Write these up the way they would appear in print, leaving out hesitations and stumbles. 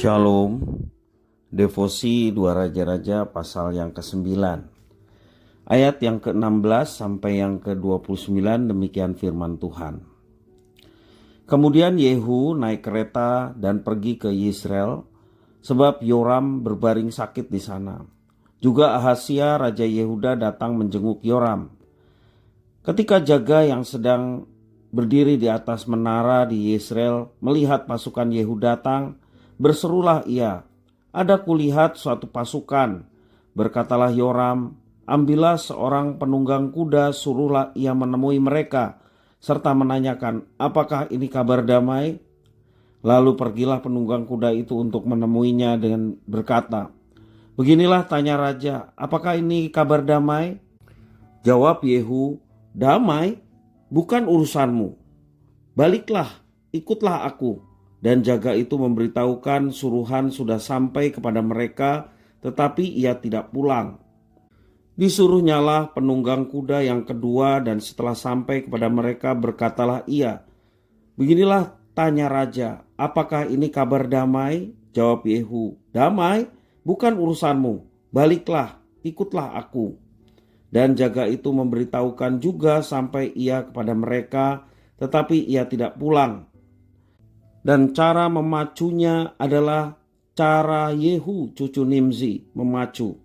Shalom, Devosi Dua Raja-Raja pasal yang ke-9 ayat yang ke-16 sampai yang ke-29. Demikian firman Tuhan. Kemudian Yehu naik kereta dan pergi ke Yisrael, sebab Yoram berbaring sakit di sana. Juga Ahazia Raja Yehuda datang menjenguk Yoram. Ketika jaga yang sedang berdiri di atas menara di Yisrael melihat pasukan Yehu datang, berserulah ia, "Ada kulihat suatu pasukan." Berkatalah Yoram, "Ambillah seorang penunggang kuda, suruhlah ia menemui mereka, serta menanyakan, apakah ini kabar damai?" Lalu pergilah penunggang kuda itu untuk menemuinya dengan berkata, "Beginilah tanya raja, apakah ini kabar damai?" Jawab Yehu, "Damai, bukan urusanmu. Baliklah, ikutlah aku." Dan jaga itu memberitahukan suruhan sudah sampai kepada mereka, tetapi ia tidak pulang. Disuruhnyalah penunggang kuda yang kedua, dan setelah sampai kepada mereka berkatalah ia, "Beginilah tanya raja, apakah ini kabar damai?" Jawab Yehu, "Damai, bukan urusanmu. Baliklah, ikutlah aku." Dan jaga itu memberitahukan juga sampai ia kepada mereka, tetapi ia tidak pulang. Dan cara memacunya adalah cara Yehu cucu Nimzi memacu,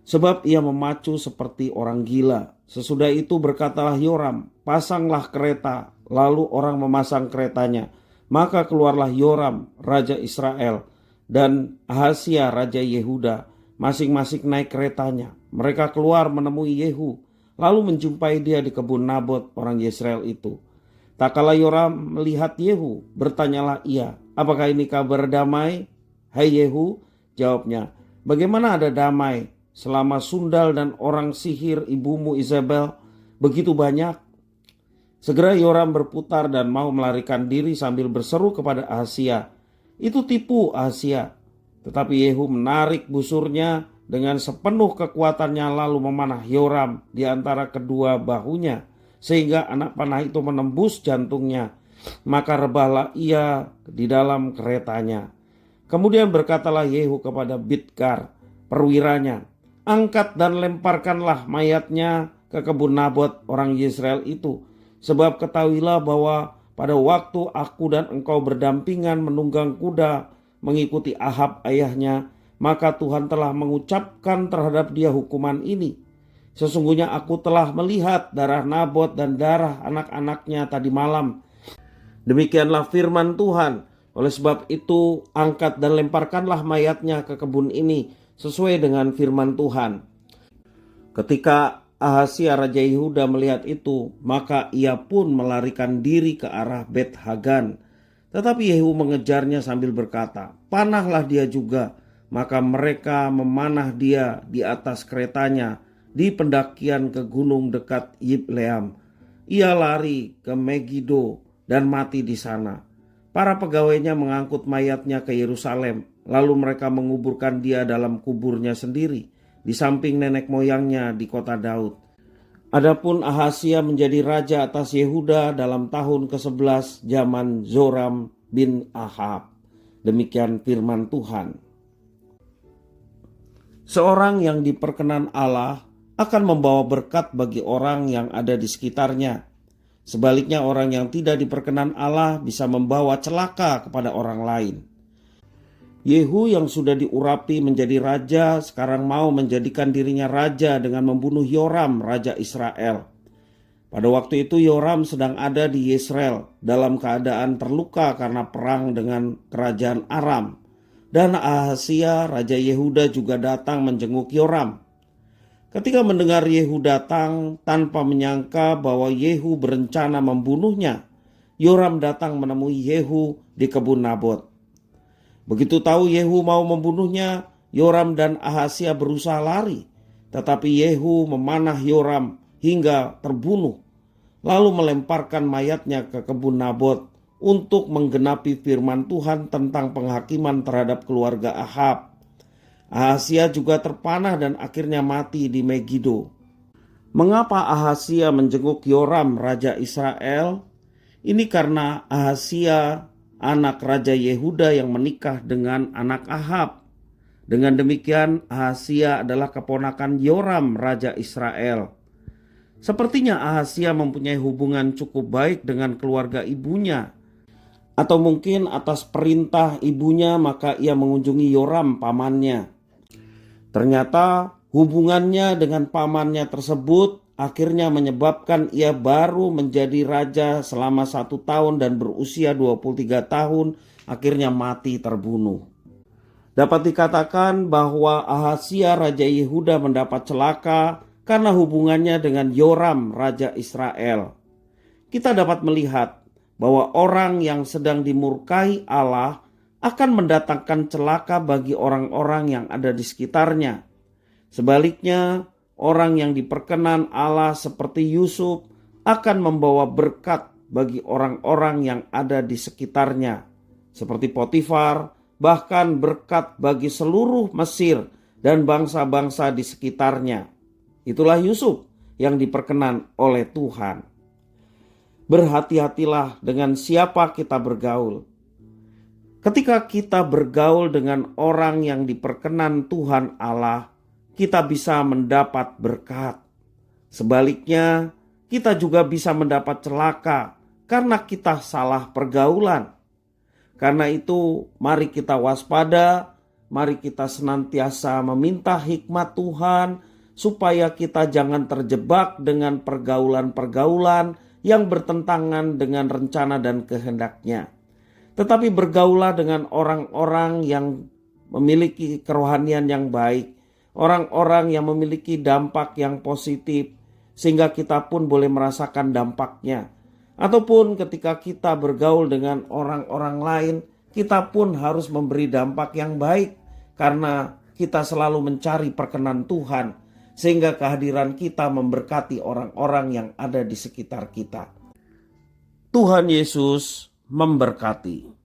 sebab ia memacu seperti orang gila. Sesudah itu berkatalah Yoram, "Pasanglah kereta." Lalu orang memasang keretanya. Maka keluarlah Yoram Raja Israel dan Ahazia Raja Yehuda, masing-masing naik keretanya. Mereka keluar menemui Yehu, lalu menjumpai dia di kebun Nabot orang Yisrael itu. Tak kala Yoram melihat Yehu, bertanyalah ia, "Apakah ini kabar damai?" "Hai Yehu," jawabnya, "bagaimana ada damai selama sundal dan orang sihir ibumu Izabel begitu banyak?" Segera Yoram berputar dan mau melarikan diri sambil berseru kepada Ahazia, "Itu tipu, Ahazia." Tetapi Yehu menarik busurnya dengan sepenuh kekuatannya, lalu memanah Yoram di antara kedua bahunya, sehingga anak panah itu menembus jantungnya. Maka rebahlah ia di dalam keretanya. Kemudian berkatalah Yehu kepada Bidkar, perwiranya, "Angkat dan lemparkanlah mayatnya ke kebun Nabot orang Yisrael itu. Sebab ketahuilah bahwa pada waktu aku dan engkau berdampingan menunggang kuda mengikuti Ahab ayahnya, maka Tuhan telah mengucapkan terhadap dia hukuman ini. Sesungguhnya aku telah melihat darah Nabot dan darah anak-anaknya tadi malam. Demikianlah firman Tuhan. Oleh sebab itu angkat dan lemparkanlah mayatnya ke kebun ini sesuai dengan firman Tuhan." Ketika Ahazia Raja Yehuda melihat itu, maka ia pun melarikan diri ke arah Bet Hagan. Tetapi Yehu mengejarnya sambil berkata, "Panahlah dia juga." Maka mereka memanah dia di atas keretanya di pendakian ke gunung dekat Yibleam. Ia lari ke Megido dan mati di sana. Para pegawainya mengangkut mayatnya ke Yerusalem, lalu mereka menguburkan dia dalam kuburnya sendiri di samping nenek moyangnya di kota Daud. Adapun Ahazia menjadi raja atas Yehuda dalam tahun ke-11 zaman Zoram bin Ahab. Demikian firman Tuhan. Seorang yang diperkenan Allah akan membawa berkat bagi orang yang ada di sekitarnya. Sebaliknya orang yang tidak diperkenan Allah bisa membawa celaka kepada orang lain. Yehu yang sudah diurapi menjadi raja sekarang mau menjadikan dirinya raja dengan membunuh Yoram Raja Israel. Pada waktu itu Yoram sedang ada di Yisrael dalam keadaan terluka karena perang dengan kerajaan Aram. Dan Ahazia Raja Yehuda juga datang menjenguk Yoram. Ketika mendengar Yehu datang tanpa menyangka bahwa Yehu berencana membunuhnya, Yoram datang menemui Yehu di kebun Nabot. Begitu tahu Yehu mau membunuhnya, Yoram dan Ahazia berusaha lari. Tetapi Yehu memanah Yoram hingga terbunuh, lalu melemparkan mayatnya ke kebun Nabot untuk menggenapi firman Tuhan tentang penghakiman terhadap keluarga Ahab. Ahazia juga terpanah dan akhirnya mati di Megido. Mengapa Ahazia menjenguk Yoram Raja Israel? Ini karena Ahazia anak Raja Yehuda yang menikah dengan anak Ahab. Dengan demikian Ahazia adalah keponakan Yoram Raja Israel. Sepertinya Ahazia mempunyai hubungan cukup baik dengan keluarga ibunya. Atau mungkin atas perintah ibunya maka ia mengunjungi Yoram pamannya. Ternyata hubungannya dengan pamannya tersebut akhirnya menyebabkan ia baru menjadi raja selama 1 tahun dan berusia 23 tahun akhirnya mati terbunuh. Dapat dikatakan bahwa Ahazia Raja Yehuda mendapat celaka karena hubungannya dengan Yoram Raja Israel. Kita dapat melihat bahwa orang yang sedang dimurkai Allah akan mendatangkan celaka bagi orang-orang yang ada di sekitarnya. Sebaliknya, orang yang diperkenan Allah seperti Yusuf akan membawa berkat bagi orang-orang yang ada di sekitarnya, seperti Potifar, bahkan berkat bagi seluruh Mesir dan bangsa-bangsa di sekitarnya. Itulah Yusuf yang diperkenan oleh Tuhan. Berhati-hatilah dengan siapa kita bergaul. Ketika kita bergaul dengan orang yang diperkenan Tuhan Allah, kita bisa mendapat berkat. Sebaliknya, kita juga bisa mendapat celaka karena kita salah pergaulan. Karena itu, mari kita waspada, mari kita senantiasa meminta hikmat Tuhan supaya kita jangan terjebak dengan pergaulan-pergaulan yang bertentangan dengan rencana dan kehendaknya. Tetapi bergaulah dengan orang-orang yang memiliki kerohanian yang baik, orang-orang yang memiliki dampak yang positif, sehingga kita pun boleh merasakan dampaknya. Ataupun ketika kita bergaul dengan orang-orang lain, kita pun harus memberi dampak yang baik, karena kita selalu mencari perkenan Tuhan, sehingga kehadiran kita memberkati orang-orang yang ada di sekitar kita. Tuhan Yesus memberkati.